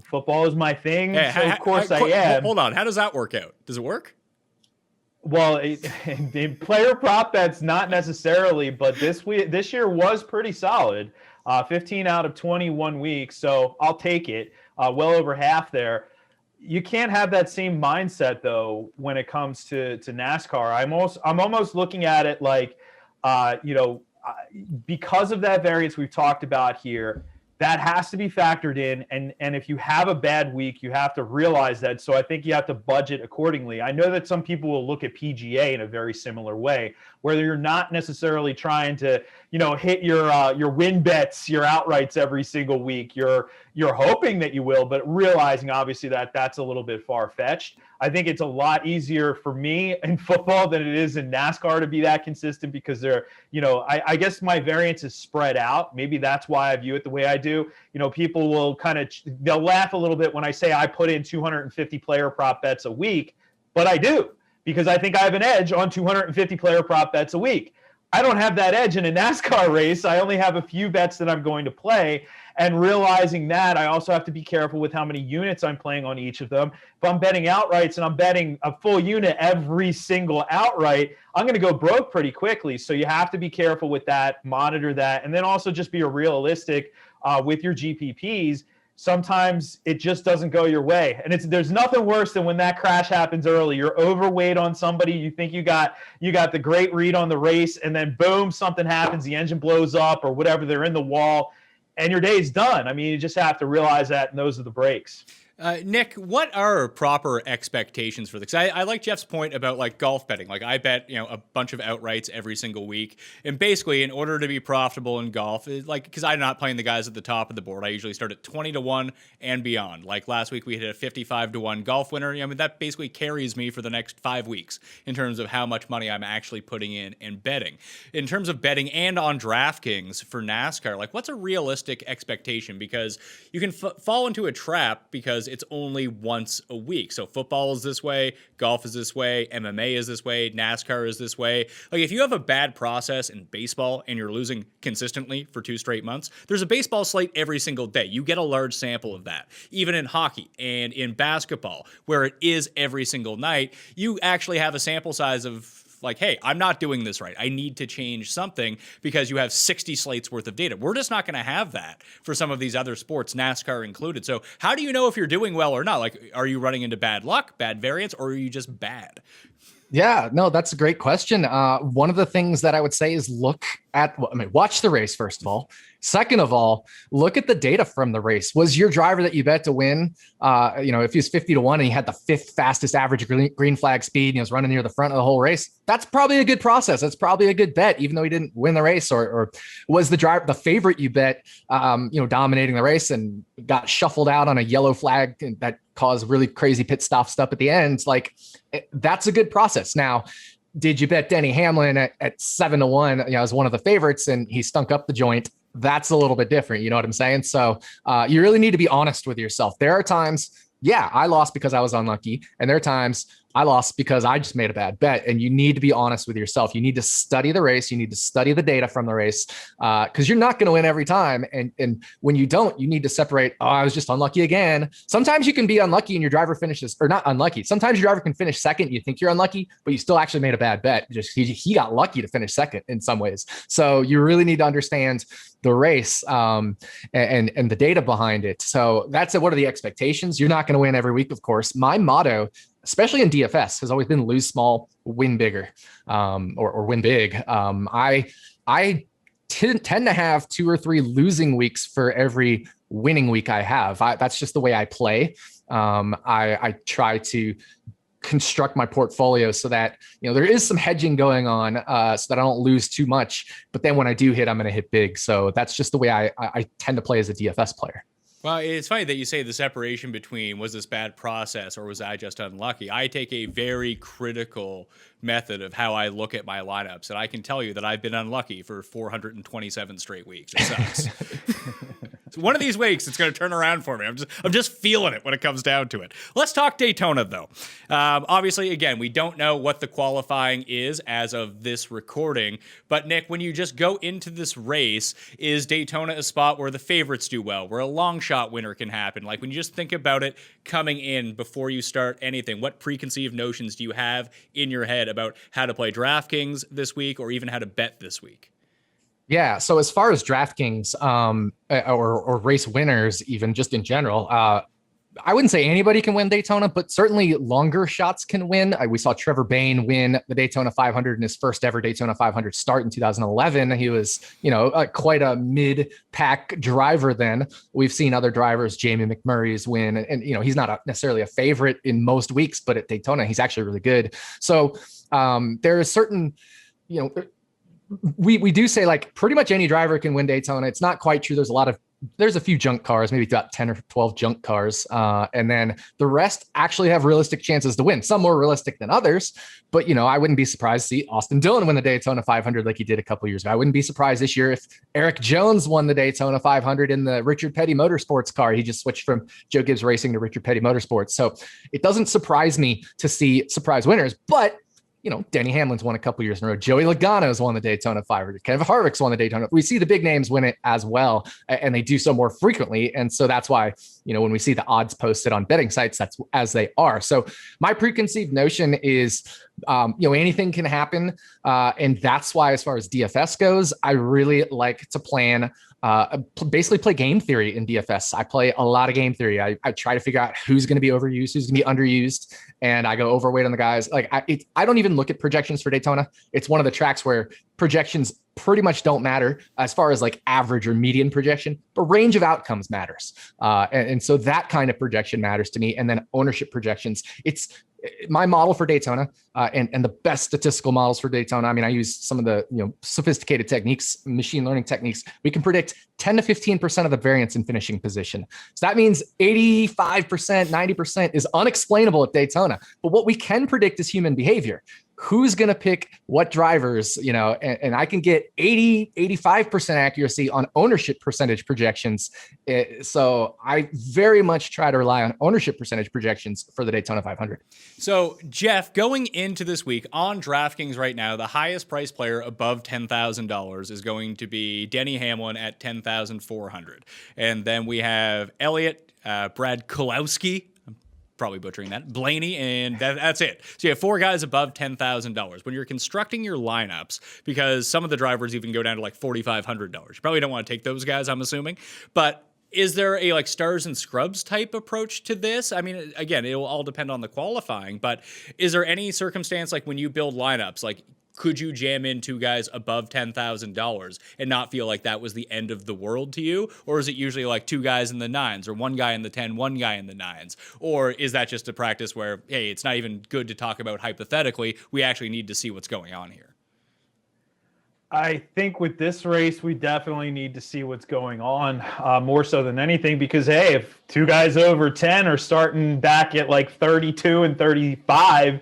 Football is my thing, so of course I am. Hold on, how does that work out? Does it work? Well, in player prop bets, not necessarily, but this year was pretty solid. 15 out of 21 weeks, so I'll take it. Well over half there. You can't have that same mindset though when it comes to NASCAR. I'm almost looking at it like, because of that variance we've talked about here, that has to be factored in. And if you have a bad week, you have to realize that. So I think you have to budget accordingly. I know that some people will look at PGA in a very similar way, where you're not necessarily trying to, hit your win bets, your outrights every single week. You're hoping that you will, but realizing obviously that that's a little bit far-fetched. I think it's a lot easier for me in football than it is in NASCAR to be that consistent because I guess my variance is spread out. Maybe that's why I view it the way I do. People will they'll laugh a little bit when I say I put in 250 player prop bets a week, but I do because I think I have an edge on 250 player prop bets a week. I don't have that edge in a NASCAR race. I only have a few bets that I'm going to play. And realizing that, I also have to be careful with how many units I'm playing on each of them. If I'm betting outrights and I'm betting a full unit every single outright, I'm going to go broke pretty quickly. So you have to be careful with that, monitor that, and then also just be realistic with your GPPs. Sometimes it just doesn't go your way. And there's nothing worse than when that crash happens early. You're overweight on somebody. You think you got the great read on the race, and then boom, something happens. The engine blows up or whatever. They're in the wall. And your day's done. I mean, you just have to realize that, and those are the breaks. Nick, what are proper expectations for this? I like Jeff's point about like golf betting. Like I bet, a bunch of outrights every single week. And basically in order to be profitable in golf, because I'm not playing the guys at the top of the board, I usually start at 20-1 and beyond. Like last week we hit a 55-1 golf winner. I mean, that basically carries me for the next 5 weeks in terms of how much money I'm actually putting in and betting. In terms of betting and on DraftKings for NASCAR, like what's a realistic expectation? Because you can fall into a trap because it's only once a week. So football is this way, golf is this way, MMA is this way, NASCAR is this way. Like if you have a bad process in baseball and you're losing consistently for 2 straight months, there's a baseball slate every single day. You get a large sample of that. Even in hockey and in basketball, where it is every single night, you actually have a sample size of like, hey, I'm not doing this right. I need to change something because you have 60 slates worth of data. We're just not going to have that for some of these other sports, NASCAR included. So how do you know if you're doing well or not? Like, are you running into bad luck, bad variance, or are you just bad? Yeah, no, that's a great question. One of the things that I would say is watch the race, first of all. Second of all, look at the data from the race. Was your driver that you bet to win, if he was 50-1 and he had the 5th fastest average green flag speed and he was running near the front of the whole race, that's probably a good process. That's probably a good bet, even though he didn't win the race. Or was the favorite you bet, dominating the race and got shuffled out on a yellow flag that caused really crazy pit stop stuff at the end? Like, that's a good process. Now, did you bet Denny Hamlin at 7-1, as one of the favorites and he stunk up the joint? That's a little bit different. You know what I'm saying? So you really need to be honest with yourself. There are times, I lost because I was unlucky. And there are times I lost because I just made a bad bet. And you need to be honest with yourself. You need to study the race. You need to study the data from the race because you're not going to win every time. And when you don't, you need to separate, I was just unlucky again. Sometimes you can be unlucky and your driver finishes, or not unlucky. Sometimes your driver can finish second. You think you're unlucky, but you still actually made a bad bet. Just he got lucky to finish second in some ways. So you really need to understand the race and the data behind it. So that's what are the expectations? You're not going to win every week, of course. My motto, especially in DFS, has always been lose small, win bigger, or win big. I tend to have 2 or 3 losing weeks for every winning week I have. That's just the way I play. I try to construct my portfolio so that there is some hedging going on, so that I don't lose too much. But then when I do hit, I'm going to hit big. So that's just the way I tend to play as a DFS player. Well, it's funny that you say the separation between was this bad process or was I just unlucky. I take a very critical method of how I look at my lineups, and I can tell you that I've been unlucky for 427 straight weeks. It sucks. One of these weeks, it's going to turn around for me. I'm just feeling it when it comes down to it. Let's talk Daytona, though. Obviously, again, we don't know what the qualifying is as of this recording. But, Nick, when you just go into this race, is Daytona a spot where the favorites do well, where a long shot winner can happen? Like, when you just think about it coming in before you start anything, what preconceived notions do you have in your head about how to play DraftKings this week or even how to bet this week? Yeah. So as far as DraftKings or race winners, even just in general, I wouldn't say anybody can win Daytona, but certainly longer shots can win. We saw Trevor Bayne win the Daytona 500 in his first ever Daytona 500 start in 2011. He was, quite a mid-pack driver then. We've seen other drivers, Jamie McMurray's win, and he's not necessarily a favorite in most weeks, but at Daytona, he's actually really good. So there is certain, we do say like pretty much any driver can win Daytona. It's not quite true. There's a few junk cars, maybe about 10 or 12 junk cars. And then the rest actually have realistic chances to win. Some more realistic than others, but I wouldn't be surprised to see Austin Dillon win the Daytona 500 like he did a couple years ago. I wouldn't be surprised this year if Eric Jones won the Daytona 500 in the Richard Petty Motorsports car. He just switched from Joe Gibbs Racing to Richard Petty Motorsports. So it doesn't surprise me to see surprise winners, but Denny Hamlin's won a couple years in a row. Joey Logano's won the Daytona 500. Kevin Harvick's won the Daytona. We see the big names win it as well, and they do so more frequently. And so that's why, when we see the odds posted on betting sites, that's as they are. So my preconceived notion is, anything can happen. And that's why, as far as DFS goes, I really like to plan basically play game theory in DFS. I play a lot of game theory. I try to figure out who's going to be overused, who's going to be underused, and I go overweight on the guys. Like I don't even look at projections for Daytona. It's one of the tracks where projections pretty much don't matter as far as like average or median projection, but range of outcomes matters. And so that kind of projection matters to me. And then ownership projections. It's my model for Daytona and the best statistical models for Daytona. I mean, I use some of the sophisticated techniques, machine learning techniques. We can predict 10 to 15% of the variance in finishing position. So that means 85%, 90% is unexplainable at Daytona. But what we can predict is human behavior. Who's going to pick what drivers, and I can get 80, 85% accuracy on ownership percentage projections. So I very much try to rely on ownership percentage projections for the Daytona 500. So Jeff, going into this week on DraftKings right now, the highest price player above $10,000 is going to be Denny Hamlin at $10,400. And then we have Elliott, Brad Kulowski, probably butchering that, Blaney, and that's it. So you have four guys above $10,000. When you're constructing your lineups, because some of the drivers even go down to like $4,500, you probably don't want to take those guys, I'm assuming. But is there a like stars and scrubs type approach to this? I mean, again, it will all depend on the qualifying, but is there any circumstance like when you build lineups, like could you jam in two guys above $10,000 and not feel like that was the end of the world to you? Or is it usually like two guys in the nines or one guy in the 10, one guy in the nines? Or is that just a practice where, hey, it's not even good to talk about hypothetically, we actually need to see what's going on here? I think with this race, we definitely need to see what's going on more so than anything, because, hey, if two guys over 10 are starting back at like 32 and 35,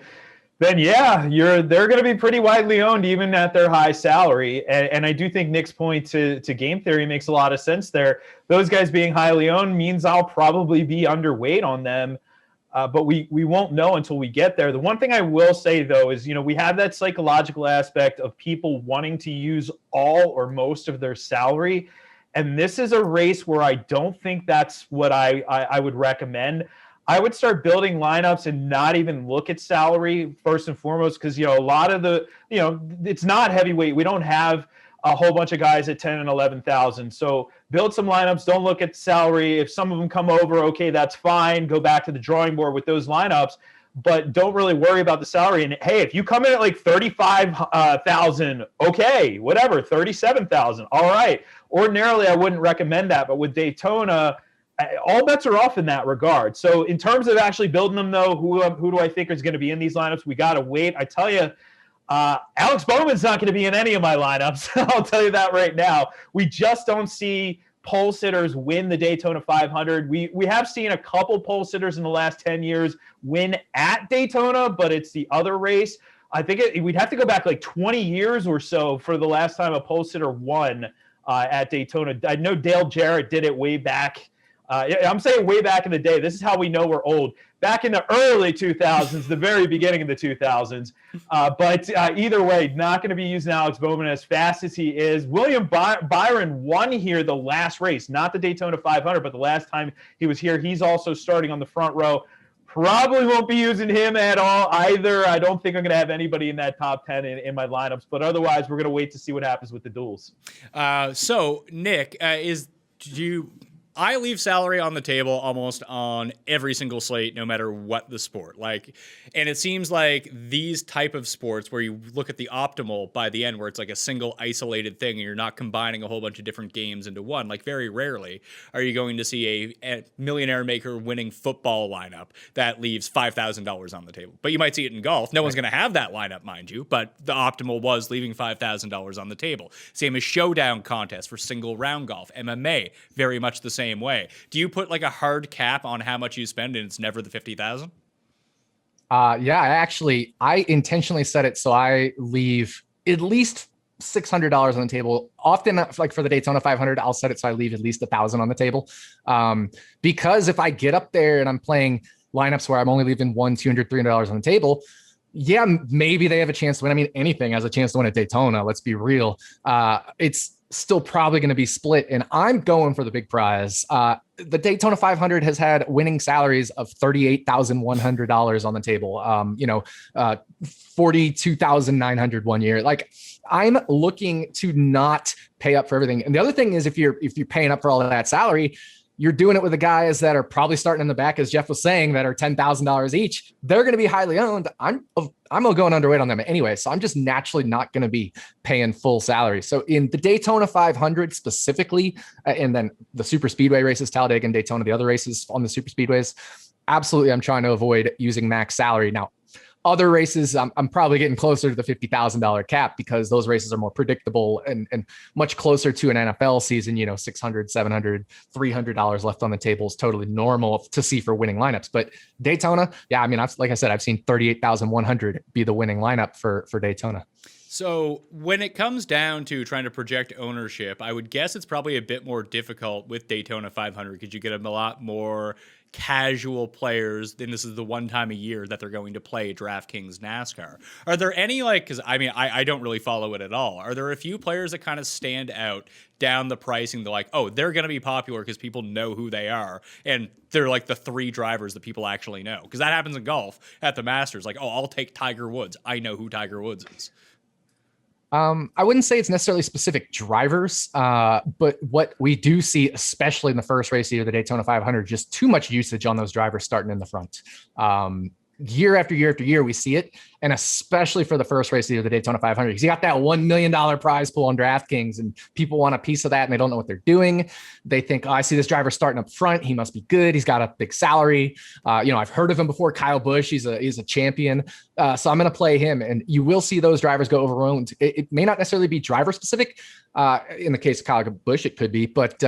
then yeah, they're going to be pretty widely owned even at their high salary. And I do think Nick's point to game theory makes a lot of sense there. Those guys being highly owned means I'll probably be underweight on them. But we won't know until we get there. The one thing I will say, though, is, we have that psychological aspect of people wanting to use all or most of their salary. And this is a race where I don't think that's what I would recommend. I would start building lineups and not even look at salary first and foremost, because, a lot of the, it's not heavyweight. We don't have a whole bunch of guys at 10 and 11,000. So build some lineups. Don't look at salary. If some of them come over, okay, that's fine. Go back to the drawing board with those lineups, but don't really worry about the salary. And hey, if you come in at like 35,000, okay, whatever, 37,000. All right. Ordinarily, I wouldn't recommend that, but with Daytona, all bets are off in that regard. So in terms of actually building them, though, who do I think is going to be in these lineups? We got to wait. I tell you, Alex Bowman's not going to be in any of my lineups. I'll tell you that right now. We just don't see pole sitters win the Daytona 500. We have seen a couple pole sitters in the last 10 years win at Daytona, but it's the other race. I think we'd have to go back like 20 years or so for the last time a pole sitter won at Daytona. I know Dale Jarrett did it way back. I'm saying way back in the day. This is how we know we're old. Back in the early 2000s, the very beginning of the 2000s. But either way, not going to be using Alex Bowman as fast as he is. William Byron won here the last race, not the Daytona 500, but the last time he was here. He's also starting on the front row. Probably won't be using him at all either. I don't think I'm going to have anybody in that top 10 in my lineups. But otherwise, we're going to wait to see what happens with the duels. So, Nick, I leave salary on the table almost on every single slate, no matter what the sport. And it seems like these type of sports where you look at the optimal by the end, where it's like a single isolated thing and you're not combining a whole bunch of different games into one. Like very rarely are you going to see a millionaire maker winning football lineup that leaves $5,000 on the table. But you might see it in golf. No one's going to have that lineup, mind you, but the optimal was leaving $5,000 on the table. Same as showdown contests for single round golf. MMA, very much the same way. Do you put like a hard cap on how much you spend and it's never the 50,000? Yeah, I intentionally set it so I leave at least $600 on the table. Often, like for the Daytona 500, I'll set it so I leave at least 1,000 on the table. Because if I get up there and I'm playing lineups where I'm only leaving $100, $200, $300 on the table, yeah, maybe they have a chance to win. I mean, anything has a chance to win at Daytona. Let's be real. It's still probably going to be split, and I'm going for the big prize. The Daytona 500 has had winning salaries of $38,100 on the table. $42,900 one year. Like, I'm looking to not pay up for everything. And the other thing is, if you're paying up for all of that salary, you're doing it with the guys that are probably starting in the back, as Jeff was saying, that are $10,000 each. They're going to be highly owned. I'm going underweight on them anyway, so I'm just naturally not going to be paying full salary. So in the Daytona 500 specifically, and then the super speedway races, Talladega and Daytona, the other races on the super speedways, absolutely, I'm trying to avoid using max salary. Now, other races, I'm probably getting closer to the $50,000 cap because those races are more predictable and much closer to an NFL season. $600, $700, $300 left on the table is totally normal to see for winning lineups. But Daytona, yeah, I mean, like I said, I've seen 38,100 be the winning lineup for Daytona. So when it comes down to trying to project ownership, I would guess it's probably a bit more difficult with Daytona 500 because you get a lot more casual players. Then this is the one time a year that they're going to play DraftKings NASCAR. Are there any, because I don't really follow it at all. Are there a few players that kind of stand out down the pricing? They're like, oh, they're going to be popular because people know who they are. And they're like the three drivers that people actually know. Because that happens in golf at the Masters. Like, oh, I'll take Tiger Woods. I know who Tiger Woods is. I wouldn't say it's necessarily specific drivers, but what we do see, especially in the first race of the Daytona 500, just too much usage on those drivers starting in the front. Year after year after year, we see it. And especially for the first race of the Daytona 500, because you got that $1 million prize pool on DraftKings and people want a piece of that and they don't know what they're doing. They think, oh, I see this driver starting up front. He must be good. He's got a big salary. I've heard of him before. Kyle Busch, he's a champion. So I'm going to play him. And you will see those drivers go over-owned. It may not necessarily be driver specific. In the case of Kyle Busch, it could be, but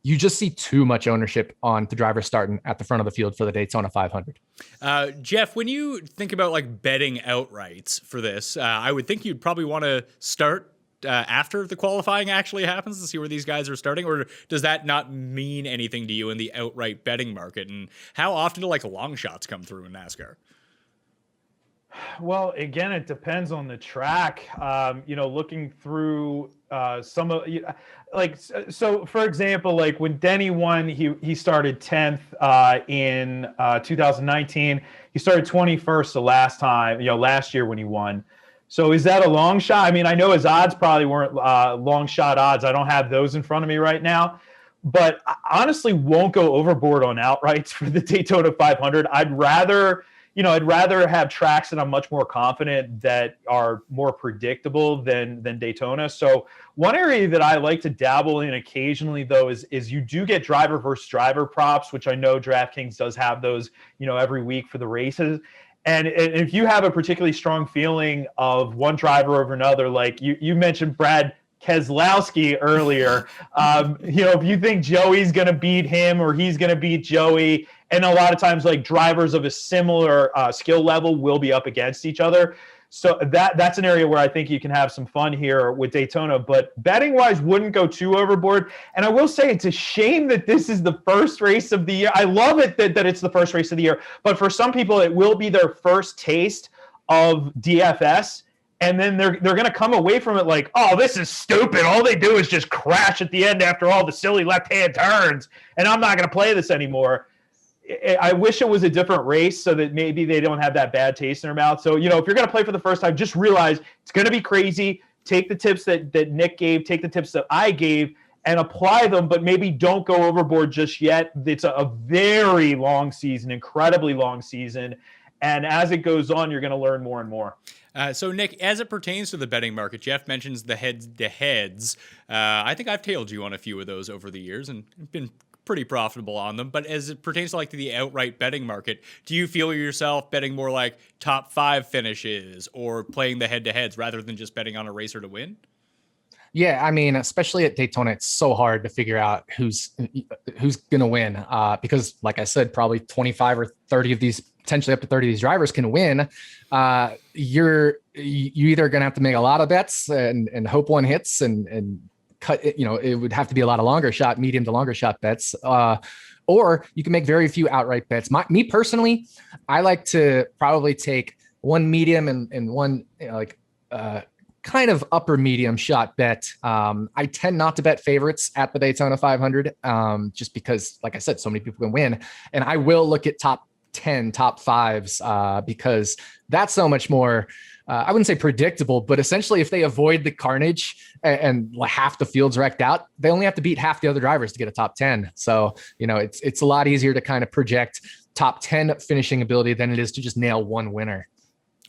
you just see too much ownership on the driver starting at the front of the field for the Daytona 500. Jeff, when you think about like betting outrights for this, I would think you'd probably want to start after the qualifying actually happens to see where these guys are starting, or does that not mean anything to you in the outright betting market? And how often do like long shots come through in NASCAR? Well, again, it depends on the track. Looking through some of so for example, like when Denny won, he started 10th in 2019. He started 21st the last year when he won. So is that a long shot? I mean, I know his odds probably weren't long shot odds. I don't have those in front of me right now, but I honestly won't go overboard on outrights for the Daytona 500. I'd rather have tracks that I'm much more confident that are more predictable than Daytona. So one area that I like to dabble in occasionally, though, is you do get driver versus driver props, which I know DraftKings does have those, every week for the races. And if you have a particularly strong feeling of one driver over another, like you mentioned Brad Keselowski earlier, if you think Joey's going to beat him or he's going to beat Joey, And a lot of times, like drivers of a similar skill level will be up against each other. So that's an area where I think you can have some fun here with Daytona. But betting-wise, wouldn't go too overboard. And I will say it's a shame that this is the first race of the year. I love it that it's the first race of the year. But for some people, it will be their first taste of DFS. And then they're going to come away from it like, oh, this is stupid. All they do is just crash at the end after all the silly left-hand turns. And I'm not going to play this anymore. I wish it was a different race so that maybe they don't have that bad taste in their mouth. So, if you're going to play for the first time, just realize it's going to be crazy. Take the tips that Nick gave, take the tips that I gave, and apply them, but maybe don't go overboard just yet. It's a very long season, incredibly long season. And as it goes on, you're going to learn more and more. So, Nick, as it pertains to the betting market, Jeff mentions the heads-to-heads. I think I've tailed you on a few of those over the years and been pretty profitable on them. But as it pertains to the outright betting market, do you feel yourself betting more like top 5 finishes or playing the head-to-heads rather than just betting on a racer to win? Yeah, I mean, especially at Daytona, it's so hard to figure out who's going to win because, like I said, probably 25 or 30 of these, potentially up to 30 of these drivers can win. You're either going to have to make a lot of bets and hope one hits and cut it. It would have to be a lot of longer shot, medium to longer shot bets, or you can make very few outright bets. Me personally, I like to probably take one medium and one kind of upper medium shot bet. I tend not to bet favorites at the Daytona 500 just because, like I said, so many people can win. And I will look at top 10, top 5s because that's so much more, I wouldn't say predictable, but essentially if they avoid the carnage and half the field's wrecked out, they only have to beat half the other drivers to get a top 10. So, it's a lot easier to kind of project top 10 finishing ability than it is to just nail one winner.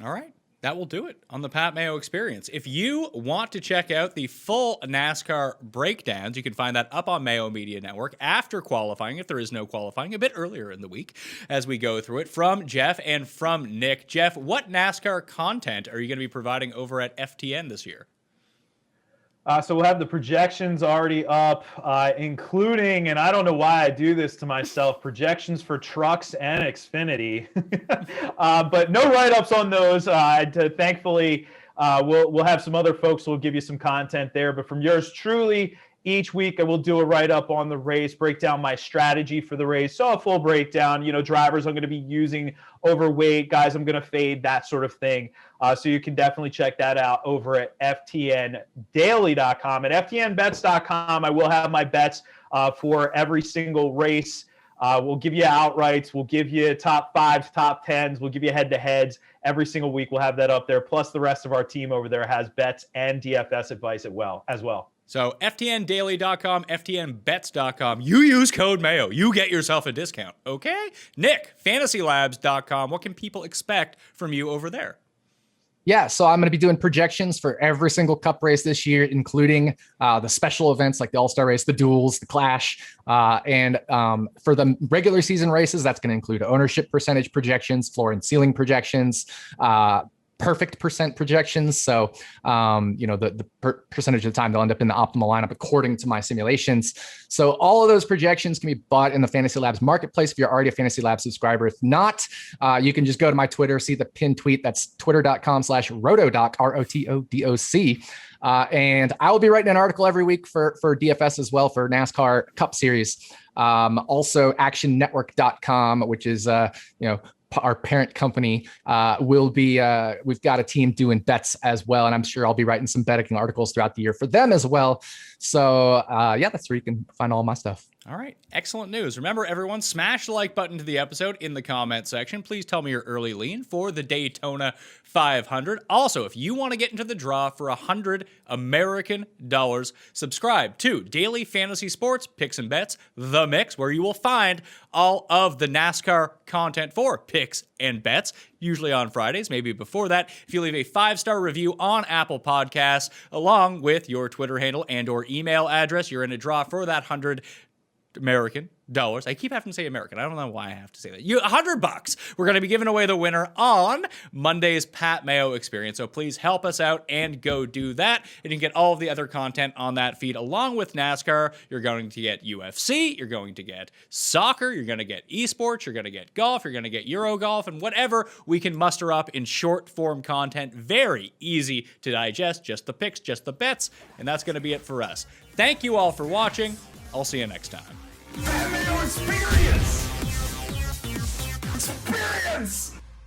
All right. That will do it on the Pat Mayo Experience. If you want to check out the full NASCAR breakdowns, you can find that up on Mayo Media Network after qualifying, if there is no qualifying, a bit earlier in the week as we go through it, from Jeff and from Nick. Jeff, what NASCAR content are you going to be providing over at FTN this year? So we'll have the projections already up, including, and I don't know why I do this to myself, projections for trucks and Xfinity, but no write-ups on those. Thankfully, we'll have some other folks who will give you some content there. But from yours truly, each week I will do a write-up on the race, break down my strategy for the race. So a full breakdown, drivers I'm going to be using, overweight, guys I'm going to fade, that sort of thing. So you can definitely check that out over at ftndaily.com. At ftnbets.com, I will have my bets for every single race. We'll give you outrights. We'll give you top 5s, top 10s. We'll give you head-to-heads. Every single week we'll have that up there. Plus the rest of our team over there has bets and DFS advice as well. So ftndaily.com, ftnbets.com. You use code Mayo. You get yourself a discount, okay? Nick, fantasylabs.com. What can people expect from you over there? Yeah, so I'm going to be doing projections for every single Cup race this year, including the special events like the All-Star race, the duels, the Clash, and for the regular season races, that's going to include ownership percentage projections, floor and ceiling projections, perfect percent projections. So, the percentage of the time they'll end up in the optimal lineup according to my simulations. So all of those projections can be bought in the Fantasy Labs marketplace if you're already a Fantasy Labs subscriber. If not, you can just go to my Twitter, see the pinned tweet. That's twitter.com/rotodoc, ROTODOC. And I will be writing an article every week for DFS as well for NASCAR Cup Series. Also actionnetwork.com, which is, our parent company will be, we've got a team doing bets as well. And I'm sure I'll be writing some betting articles throughout the year for them as well. So that's where you can find all my stuff. All right. Excellent news. Remember, everyone, smash the like button to the episode in the comment section. Please tell me your early lean for the Daytona 500. Also, if you want to get into the draw for $100 American, subscribe to Daily Fantasy Sports Picks and Bets, The Mix, where you will find all of the NASCAR content for picks and bets, usually on Fridays, maybe before that. If you leave a 5-star review on Apple Podcasts, along with your Twitter handle and or email address, you're in a draw for that $100 American dollars. I keep having to say American. I don't know why I have to say that. $100. We're going to be giving away the winner on Monday's Pat Mayo experience. So please help us out and go do that. And you can get all of the other content on that feed along with NASCAR. You're going to get UFC. You're going to get soccer. You're going to get esports. You're going to get golf. You're going to get Euro golf and whatever we can muster up in short form content. Very easy to digest. Just the picks, just the bets. And that's going to be it for us. Thank you all for watching. I'll see you next time. Pat Mayo experience! Experience!